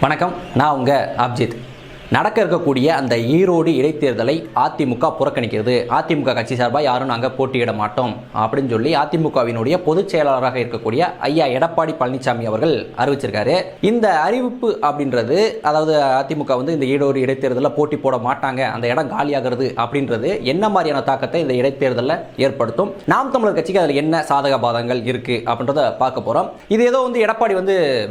வணக்கம், நான் உங்கள் அப்ஜித். நடக்க இருக்கக்கூடிய அந்த ஈரோடு இடைத்தேர்தலை அதிமுக புறக்கணிக்கிறது. அதிமுக கட்சி சார்பாக யாரும் நாங்கள் போட்டியிட மாட்டோம் அப்படின்னு சொல்லி அதிமுகவினுடைய பொதுச் செயலாளராக இருக்கக்கூடிய ஐயா எடப்பாடி பழனிசாமி அவர்கள் அறிவிச்சிருக்காரு. இந்த அறிவிப்பு அப்படின்றது, அதாவது அதிமுக இந்த ஈரோடு இடைத்தேர்தலில் போட்டி போட மாட்டாங்க, அந்த இடம் காலியாகிறது அப்படின்றது என்ன மாதிரியான தாக்கத்தை இந்த இடைத்தேர்தலில் ஏற்படுத்தும், நாம் தமிழர் கட்சிக்கு அதில் என்ன சாதக பாதங்கள் இருக்கு அப்படின்றத பார்க்க போறோம். இது ஏதோ எடப்பாடி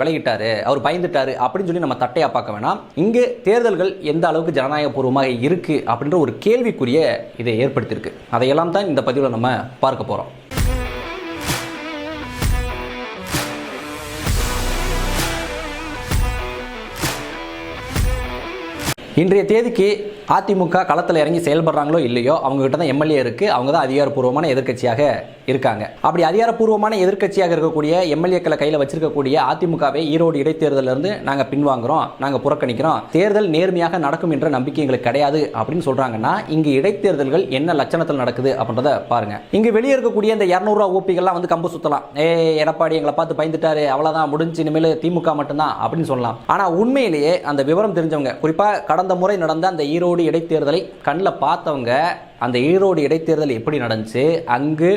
விலகிட்டாரு, அவர் பயந்துட்டாரு அப்படின்னு சொல்லி நம்ம தட்டையா பார்க்க வேணாம். இங்கு தேர்தல்கள் எந்த அளவுக்கு ஜனநாயகபூர்வமாக இருக்கு அப்படின்ற ஒரு கேள்விக்குரிய இதை ஏற்படுத்தியிருக்கு. அதையெல்லாம் தான் இந்த பதிவில் நம்ம பார்க்க போறோம். இன்றைய தேதிக்கு அதிமுக களத்தில் இறங்கி செயல்படுறாங்களோ இல்லையோ, அவங்க கிட்ட தான் எம்எல்ஏ இருக்கு, அவங்க தான் அதிகாரப்பூர்வமான எதிர்க்கட்சியாக இருக்காங்க. அப்படி அதிகாரப்பூர்வமான எதிர்க்கட்சியாக இருக்கக்கூடிய எம்எல்ஏக்களை கையில் வச்சிருக்கக்கூடிய அதிமுகவை ஈரோடு இடைத்தேர்தலிருந்து நாங்கள் பின்வாங்குறோம், நாங்கள் புறக்கணிக்கிறோம், தேர்தல் நேர்மையாக நடக்கும் என்ற நம்பிக்கை எங்களுக்கு கிடையாது அப்படின்னு சொல்றாங்கன்னா, இங்கு இடைத்தேர்தல்கள் என்ன லட்சணத்தில் நடக்குது அப்படின்றத பாருங்க. இங்கு வெளியே இருக்கக்கூடிய இந்த 200 ரூபா ஓபிகள்லாம் கம்பு சுத்தலாம், எடப்பாடி எங்களை பார்த்து பயந்துட்டாரு, அவ்வளவுதான் முடிஞ்சு, இனிமேல் திமுக மட்டும்தான் அப்படின்னு சொல்லலாம். ஆனா உண்மையிலேயே அந்த விவரம் தெரிஞ்சவங்க, குறிப்பா கடந்த முறை நடந்த அந்த ஈரோடு இடைத்தேர்தலை கண்ணில் பார்த்தவங்க, அந்த ஈரோடு இடைத்தேர்தல் எப்படி நடந்துச்சு, அங்கு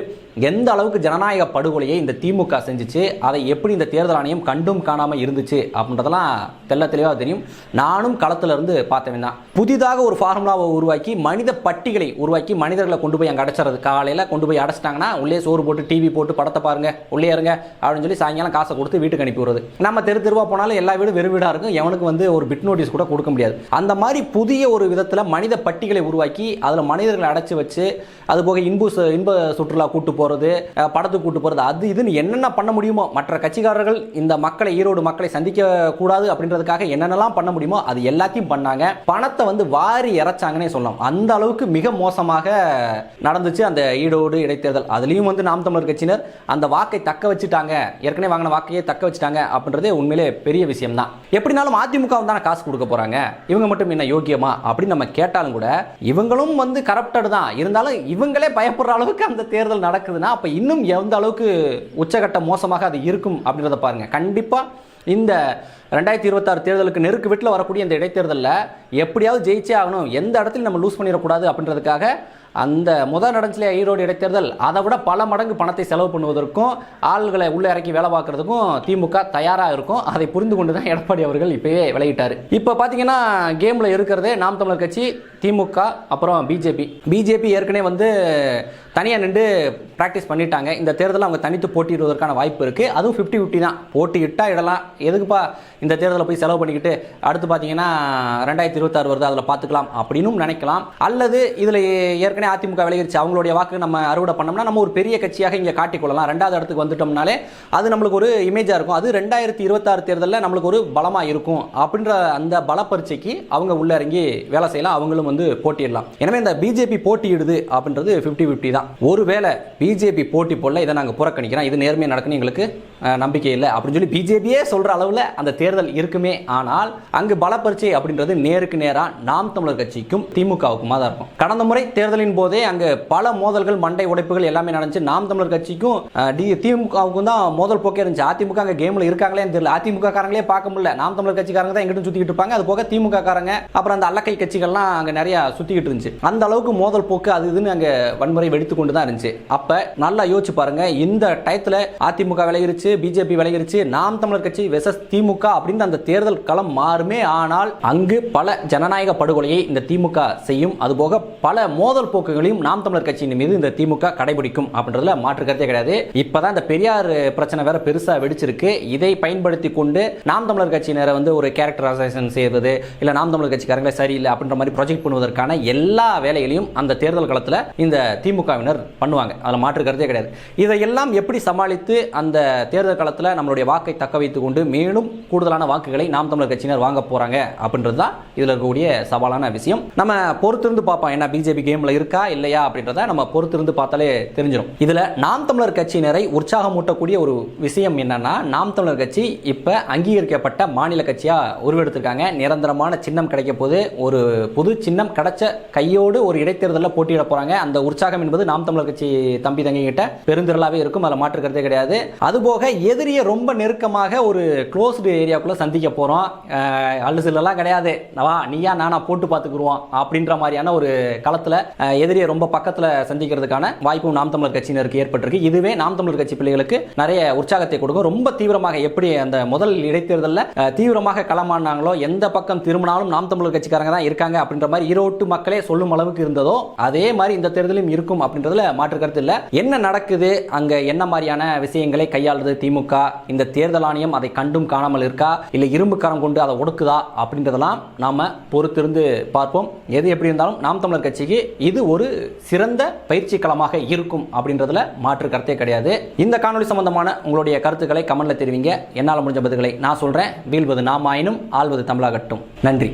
எந்த அளவுக்கு ஜனநாயக படுகொலையை இந்த திமுக செஞ்சுச்சு, அதை எப்படி இந்த தேர்தல் ஆணையம் கண்டும் காணாமல் இருந்துச்சு அப்படின்றதெல்லாம் தெல்ல தெளிவாக தெரியும். நானும் களத்தில் இருந்து பார்த்தவன் தான். புதிதாக ஒரு ஃபார்முலாவை உருவாக்கி மனித பட்டிகளை உருவாக்கி மனிதர்களை கொண்டு போய் அங்கே அடைச்சிறது. காலையில் கொண்டு போய் அடைச்சிட்டாங்கன்னா உள்ளே சோறு போட்டு டிவி போட்டு படத்தை பாருங்க, உள்ளே இருங்க அப்படின்னு சொல்லி சாயங்காலம் காசை கொடுத்து வீட்டுக்கு அனுப்பி விடுறது. நம்ம தெருவா போனாலும் எல்லா வீடும் வெறும் வீடாக இருக்கும், எவனுக்கு ஒரு பிட் நோட்டீஸ் கூட கொடுக்க முடியாது. அந்த மாதிரி புதிய ஒரு விதத்தில் மனித பட்டிகளை உருவாக்கி அதில் மனிதர்களை அடைச்சி வச்சு, அது போக இன்ப சுற்றுலா கூட்டு போறது, படத்துக்கு கூட்டு போறது, அது இதுன்னு என்னென்ன பண்ண முடியுமோ, மற்ற கட்சிக்காரர்கள் இந்த மக்களை, ஈரோடு மக்களை சந்திக்க கூடாது அப்படின்றதுக்காக என்னென்னலாம் பண்ண முடியுமோ அது எல்லாத்தையும் பண்ணாங்க. பணத்தை வாரி இறைச்சாங்கன்னே சொல்லலாம். அந்த அளவுக்கு மிக மோசமாக நடந்துச்சு அந்த ஈரோடு இடைத்தேர்தல். அதுலயும் நாம் தமிழர் கட்சியினர் அந்த வாக்கை தக்க வச்சுட்டாங்க, ஏற்கனவே வாங்கின வாக்கையே தக்க வச்சுட்டாங்க அப்படின்றதே உண்மையிலே பெரிய விஷயம் தான். எப்படினாலும் அதிமுக தானே காசு கொடுக்க போறாங்க, இவங்க மட்டும் என்ன யோக்கியமா அப்படின்னு நம்ம கேட்டாலும் கூட, இவங்களும் கரப்டட் தான், இருந்தாலும் இவங்களே பயப்படுற அளவுக்கு அந்த தேர்தல் நடக்குதுன்னா அப்ப இன்னும் எந்த அளவுக்கு உச்சகட்ட மோசமாக அது இருக்கும் அப்படின்றத பாருங்க. கண்டிப்பா இந்த 2026 தேர்தலுக்கு நெருக்கு வீட்டில் வரக்கூடிய இந்த இடைத்தேர்தலில் எப்படியாவது ஜெயிச்சே ஆகணும், எந்த இடத்துல நம்ம லூஸ் பண்ணிடக்கூடாது அப்படின்றதுக்காக அந்த முதல் நடந்துச்சுல ஈரோடு இடைத்தேர்தல், அதை விட பல மடங்கு பணத்தை செலவு பண்ணுவதற்கும் ஆள்களை உள்ள இறக்கி வேலை பார்க்கறதுக்கும் திமுக தயாராக இருக்கும். அதை புரிந்து கொண்டு தான் எடப்பாடி அவர்கள் இப்பவே விலகிட்டார். இப்போ பார்த்தீங்கன்னா கேமில் இருக்கிறதே நாம் தமிழர் கட்சி, திமுக, அப்புறம் பிஜேபி ஏற்கனவே தனியாக நின்று ப்ராக்டிஸ் பண்ணிட்டாங்க. இந்த தேர்தலில் அவங்க தனித்து போட்டியிடுவதற்கான வாய்ப்பு இருக்குது. அதுவும் 50-50 தான். போட்டியிட்டால் இடலாம், எதுக்குப்பா இந்த தேர்தலில் போய் செலவு பண்ணிக்கிட்டு அடுத்து பார்த்தீங்கன்னா 2026 வருது அதில் பார்த்துக்கலாம் அப்படின்னு நினைக்கலாம். அல்லது இதில் ஏற்கனவே அதிமுக விளைவிச்சு அவங்களுடைய வாக்கு நம்ம அறுவடை பண்ணோம்னா நம்ம ஒரு பெரிய கட்சியாக இங்கே காட்டிக்கொள்ளலாம். 2வது இடத்துக்கு வந்துட்டோம்னாலே அது நம்மளுக்கு ஒரு இமேஜாக இருக்கும். அது 2026 தேர்தலில் நம்மளுக்கு ஒரு பலமாக இருக்கும் அப்படின்ற அந்த பல பரீட்சைக்கு அவங்க உள்ள இறங்கி வேலை செய்யலாம், அவங்களும் போட்டியிடலாம். எனவே இந்த பிஜேபி போட்டியிடுது அப்படின்றது 50-50 தான். ஒருவேளை பிஜேபி போட்டி போடல, இதை நாங்கள் புறக்கணிக்கிறோம், இது நேர்மையாக நடக்குன்னு எங்களுக்கு நம்பிக்கை இல்லை அப்படின்னு சொல்லி பிஜேபியே சொல்ற அளவில் அந்த தேர்தல் இருக்குமே. ஆனால் அங்கு பல பரீட்சை அப்படின்றது நேருக்கு நேராக நாம் தமிழர் கட்சிக்கும் திமுகவுக்குமா தான் இருக்கும். கடந்த முறை தேர்தலின் போதே அங்கு பல மோதல்கள், மண்டை உடைப்புகள் எல்லாமே நடந்துச்சு. நாம் தமிழர் கட்சிக்கும் திமுகவுக்கும் தான் மோதல் போக்கே இருந்துச்சு. அதிமுக அங்கே கேம்ல இருக்காங்களே தெரியல, அதிமுக காரங்களே பார்க்க முடியல, நாம் தமிழர் கட்சிக்காரங்க தான் எங்கிட்ட சுத்திக்கிட்டு இருப்பாங்க. அது போக திமுக காரங்க அப்புறம் அந்த அல்லக்கை கட்சிகள்லாம் அங்கே நிறைய சுத்திக்கிட்டு இருந்துச்சு. அந்த அளவுக்கு மோதல் போக்கு அது இதுன்னு அங்கே வன்முறை வெடித்து கொண்டு தான் இருந்துச்சு. அப்ப நல்லா யோசிச்சு பாருங்க, இந்த டயத்துல அதிமுக விலகிருச்சு, பிஜேபி விலகிருச்சு, நாம் தமிழர் கட்சி வெர்சஸ் திமுக அப்படின்னு அந்த தேர்தல் களம் மாறுமே. ஆனால் அங்கு பல ஜனநாயக படுகொலையை இந்த திமுக செய்யும். அதுபோக பல மோதல் போக்குகளையும் நாம் தமிழர் கட்சியின் மீது இந்த திமுக கடைபிடிக்கும் அப்படின்றதுல மாற்று கருத்தே கிடையாது. இப்பதான் இந்த பெரியார் பிரச்சனை வேற பெருசா வெடிச்சிருக்கு. இதை பயன்படுத்தி கொண்டு நாம் தமிழர் கட்சியினரை ஒரு கேரக்டரைசேஷன் செய்வது, இல்ல நாம் தமிழர் கட்சிக்காரங்களே சரியில்லை அப்படின்ற மாதிரி ப்ரொஜெக்ட் பண்ணுவதற்கான எல்லா வேலைகளையும் அந்த தேர்தல் களத்தில் இந்த திமுகவினர் பண்ணுவாங்க. அதில் மாற்று கருத்தே கிடையாது. இதையெல்லாம் எப்படி சமாளித்து அந்த தேர்தல் களத்தில் நம்மளுடைய வாக்கை தக்க வைத்துக் கொண்டு மேலும் கூடுதலான வாக்குகளை நாம் தமிழர் கட்சியினர் வாங்க போறாங்க அப்படின்றது தான் இதில் இருக்கக்கூடிய சவாலான விஷயம். நம்ம பொறுத்திருந்து பார்ப்போம், என்ன பிஜேபி கேம்ல இருக்கா இல்லையா அப்படின்றத நம்ம பொறுத்திருந்து பார்த்தாலே தெரிஞ்சிடும். இதுல நாம் தமிழர் கட்சியினரை உற்சாகமூட்டக்கூடிய ஒரு விஷயம் என்னன்னா, நாம் தமிழர் கட்சி இப்ப அங்கீகரிக்கப்பட்ட மாநில கட்சியா உருவெடுத்திருக்காங்க. நிரந்தரமான சின்னம் கிடைக்க போது, ஒரு புது சின்னம் கிடைச்ச கையோடு ஒரு இடைத்தேர்தலில் போட்டியிட போறாங்க. அந்த உற்சாகம் என்பது நாம் தமிழர் கட்சி தம்பி தங்கி கிட்ட பெருந்திரளாவே இருக்கும், அதில் மாற்றுக்கிறதே கிடையாது. அதுபோக எதிரியை ரொம்ப நெருக்கமாக ஒரு க்ளோஸ்டு ஏரியாக்குள்ள சந்திக்க போறோம், அல்லுசில்லாம் கிடையாது, நீயா நானா போட்டு பார்த்துக்குருவோம் அப்படின்ற மாதிரியான ஒரு களத்துல எதிரியை ரொம்ப பக்கத்துல சந்திக்கிறதுக்கான வாய்ப்பும் நாம் தமிழர் கட்சியினருக்கு ஏற்பட்டிருக்கு. இதுவே நாம் தமிழர் கட்சி பிள்ளைகளுக்கு நிறைய உற்சாகத்தை கொடுக்கும். ரொம்ப தீவிரமாக எப்படி அந்த முதல் இடைத்தேர்தலில் தீவிரமாக களமானாங்களோ, எந்த பக்கம் திரும்பினாலும் நாம் தமிழர் கட்சிக்காரங்க தான் இருக்காங்க அப்படின்ற மாதிரி ஈரோட்டு மக்களே சொல்லும் அளவுக்கு இருந்ததோ அதே மாதிரி இந்த தேர்தலும் இருக்கும் அப்படின்றதுல மாற்று கருத்து இல்ல. என்ன நடக்குது அங்க, என்ன மாதிரியான விஷயங்களை கையாளுது திமுக, இந்த தேர்தல் ஆணையம் அதை கண்டும் காணாமல் இருக்கா, இல்ல இரும்பு கரம் கொண்டு அதை ஒடுக்குதா அப்படின்றதெல்லாம் நாம பொறுத்திருந்து பார்ப்போம். எது எப்படி இருந்தாலும் நாம் தமிழர் கட்சிக்கு இது ஒரு சிறந்த பயிற்சி களமாக இருக்கும் அப்படின்றதுல மாற்று கருத்தே கிடையாது. இந்த காணொலி சம்பந்தமான உங்களுடைய கருத்துக்களை கமெண்ட்ல தெரிவிங்க. என்னால் முடிஞ்ச பதில்களை நான் சொல்றேன். வீழ்வது நாம் ஆயினும் ஆள்வது தமிழாகட்டும். நன்றி.